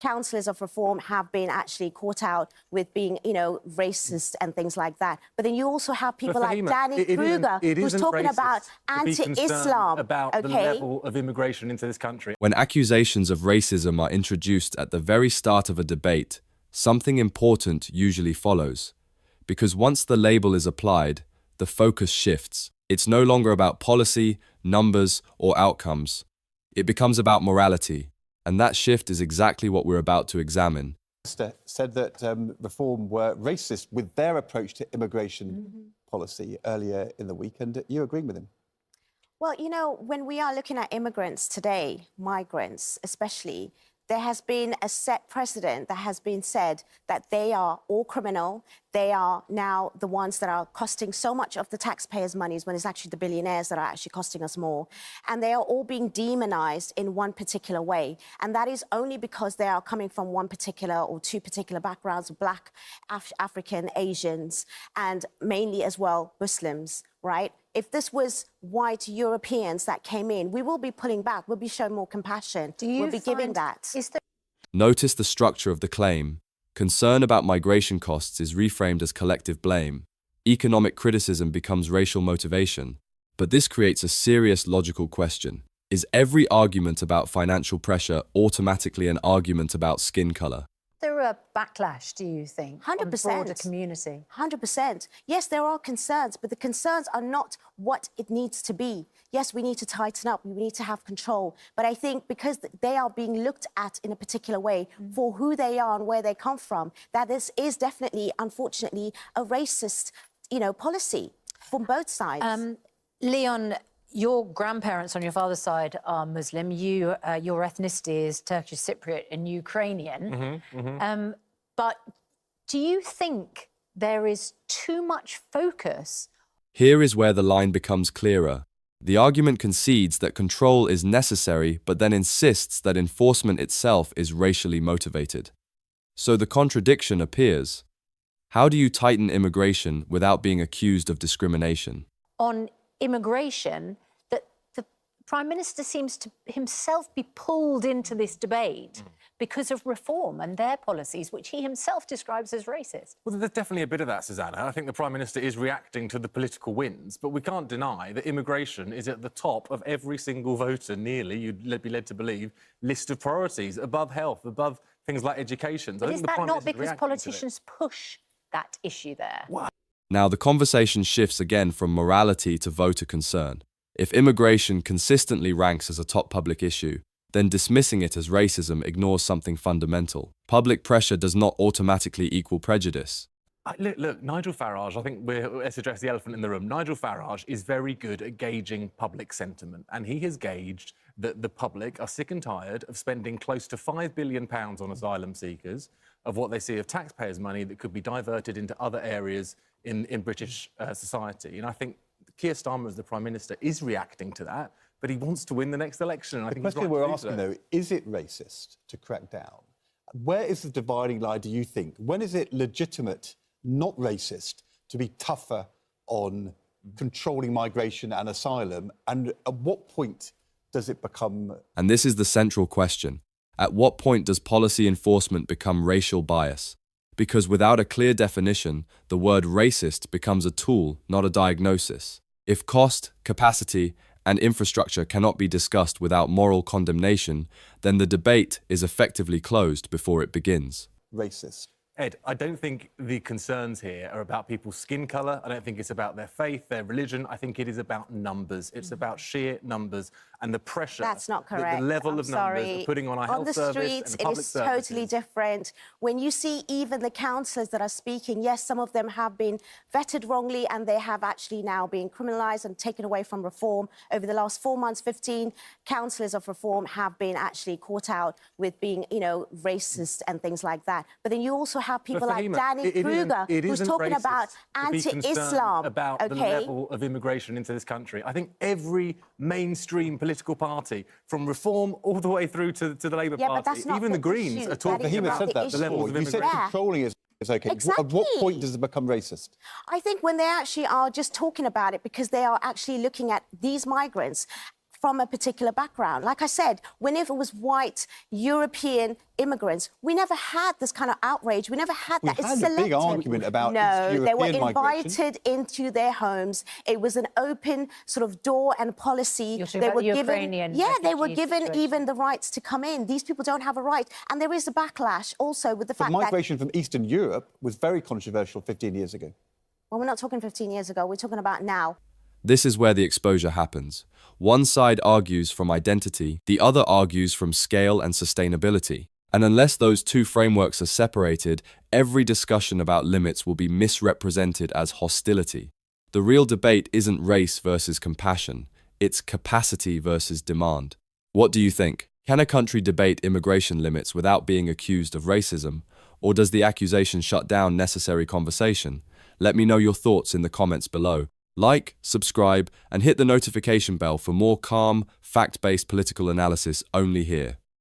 councillors of reform have been actually caught out with being, racist and things like that. But then you also have people like Danny Kruger who's talking about anti-Islam. About the level of immigration into this country. When accusations of racism are introduced at the very start of a debate, something important usually follows. Because once the label is applied, the focus shifts. It's no longer about policy, numbers, or outcomes. It becomes about morality. And that shift is exactly what we're about to examine. Said that Reform were racist with their approach to immigration policy earlier in the week, and you agreeing with him? Well, when we are looking at immigrants today, migrants especially, there has been a set precedent that has been said that they are all criminal. They are now the ones that are costing so much of the taxpayers' monies when it's actually the billionaires that are actually costing us more. And they are all being demonized in one particular way. And that is only because they are coming from one particular or two particular backgrounds, Black, African, Asians, and mainly as well Muslims, right? If this was white Europeans that came in, we will be pulling back. We'll be showing more compassion. We'll be giving that. Notice the structure of the claim. Concern about migration costs is reframed as collective blame. Economic criticism becomes racial motivation. But this creates a serious logical question. Is every argument about financial pressure automatically an argument about skin color? There a backlash, do you think, 100%. on the broader community? 100%. Yes, there are concerns, but the concerns are not what it needs to be. Yes, we need to tighten up, we need to have control. But I think because they are being looked at in a particular way for who they are and where they come from, that this is definitely, unfortunately, a racist, policy from both sides. Leon, your grandparents on your father's side are Muslim. Your ethnicity is Turkish Cypriot and Ukrainian. But do you think there is too much focus? Here is where the line becomes clearer. The argument concedes that control is necessary, but then insists that enforcement itself is racially motivated. So the contradiction appears. How do you tighten immigration without being accused of discrimination? On immigration, that the Prime Minister seems to himself be pulled into this debate because of reform and their policies, which he himself describes as racist. Well, there's definitely a bit of that, Susanna. I think the Prime Minister is reacting to the political winds, but we can't deny that immigration is at the top of every single voter, nearly, you'd be led to believe, list of priorities, above health, above things like education. But is that not because politicians push that issue there? What? Now, the conversation shifts again from morality to voter concern. If immigration consistently ranks as a top public issue, then dismissing it as racism ignores something fundamental. Public pressure does not automatically equal prejudice. Look, Nigel Farage, I think let's address the elephant in the room. Nigel Farage is very good at gauging public sentiment, and he has gauged that the public are sick and tired of spending close to £5 billion on asylum seekers, of what they see of taxpayers' money that could be diverted into other areas in British society. And I think Keir Starmer, as the Prime Minister, is reacting to that, but he wants to win the next election. And I think the question we're asking, though, is it racist to crack down? Where is the dividing line, do you think? When is it legitimate, not racist, to be tougher on controlling migration and asylum? And at what point does it become... And this is the central question. At what point does policy enforcement become racial bias? Because without a clear definition, the word racist becomes a tool, not a diagnosis. If cost, capacity, and infrastructure cannot be discussed without moral condemnation, then the debate is effectively closed before it begins. Racist. Ed, I don't think the concerns here are about people's skin colour. I don't think it's about their faith, their religion. I think it is about numbers. It's about sheer numbers and the pressure. That's not correct. The level of numbers are putting on our health service. On the streets, it is totally different. When you see even the councillors that are speaking, yes, some of them have been vetted wrongly and they have actually now been criminalised and taken away from reform. Over the last 4 months, 15 councillors of reform have been actually caught out with being, racist and things like that. But then you also have people like Danny Kruger who's talking about anti-Islam. About the level of immigration into this country. I think every mainstream political party, from Reform all the way through to the Labour Party, even the Greens, are talking about the levels of immigration. You said controlling is OK. Exactly. At what point does it become racist? I think when they actually are just talking about it because they are actually looking at these migrants from a particular background. Like I said, whenever it was white European immigrants, we never had this kind of outrage. We never had that. We had a big argument about No, they were European migration. invited into their homes. It was an open sort of door and policy. You're talking They about were the given, Ukrainian they were refugee given situation. even the rights to come in. These people don't have a right, and there is a backlash also with the But fact that. migration from Eastern Europe was very controversial 15 years ago. Well, we're not talking 15 years ago. We're talking about now. This is where the exposure happens. One side argues from identity, the other argues from scale and sustainability. And unless those two frameworks are separated, every discussion about limits will be misrepresented as hostility. The real debate isn't race versus compassion, it's capacity versus demand. What do you think? Can a country debate immigration limits without being accused of racism? Or does the accusation shut down necessary conversation? Let me know your thoughts in the comments below. Like, subscribe, and hit the notification bell for more calm, fact-based political analysis only here.